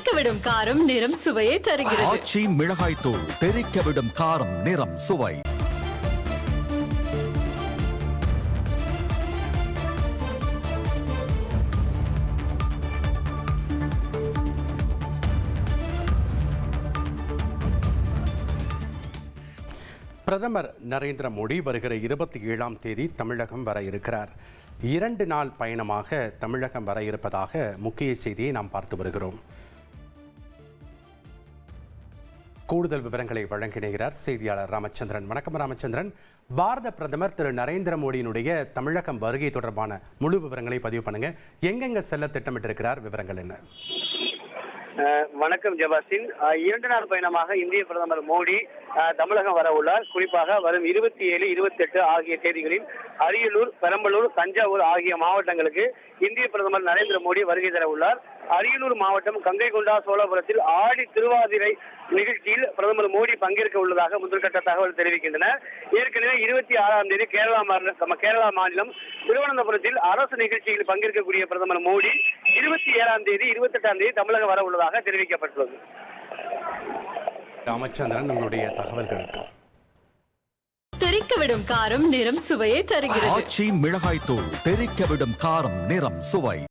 தெறிக்கவிடும் காரம் நிறம் சுவையை தருகிறது. ஆச்சி மிளகாய் தூள் தெறிக்கவிடும் காரம் நிறம் சுவை. பிரதமர் நரேந்திர மோடி வருகிற 27ஆம் தேதி தமிழகம் வர இருக்கிறார். 2 நாள் பயணமாக தமிழகம் வர இருப்பதாக முக்கிய செய்தியை நாம் பார்த்து வருகிறோம். கூடுதல் விவரங்களை வழங்கினார் செய்தியாளர் ராமச்சந்திரன். வணக்கம் ராமச்சந்திரன். பாரத பிரதமர் திரு நரேந்திர மோடியினுடைய தமிழகம் வருகை தொடர்பான முழு விவரங்களை பதிவு பண்ணுங்க. எங்கெங்க செல்ல திட்டமிட்டிருக்கிறார், விவரங்கள் என்ன? வணக்கம் ஜபாசின். 2 நாள் பயணமாக இந்திய பிரதமர் மோடி தமிழகம் வர உள்ளார். குறிப்பாக வரும் 27, 28 ஆகிய தேதிகளில் அரியலூர், பெரம்பலூர், தஞ்சாவூர் ஆகிய மாவட்டங்களுக்கு இந்திய பிரதமர் நரேந்திர மோடி வருகை தர உள்ளார். அரியலூர் மாவட்டம் கங்கைகொண்டா சோழபுரத்தில் ஆடி திருவாதிரை நிகழ்ச்சியில் பிரதமர் மோடி பங்கேற்க உள்ளதாக முதற்கட்ட தகவல் தெரிவிக்கின்றன. ஏற்கனவே 26ஆம் தேதி கேரளா மாநிலம் திருவனந்தபுரத்தில் அரசு நிகழ்ச்சியில் பங்கேற்கக்கூடிய பிரதமர் மோடி 27ஆம் தேதி 28ஆம் தேதி தமிழகம் வர உள்ளதாக தெரிவிக்கப்பட்டுள்ளது. ராமச்சந்திரன், உங்களுடைய தகவல்களுக்கு. தெறிக்கவிடும் காரம் நிறம் சுவையை தருகிறது. ஆச்சி மிளகாய் தூள் தெறிக்கவிடும் காரம் நிறம் சுவை.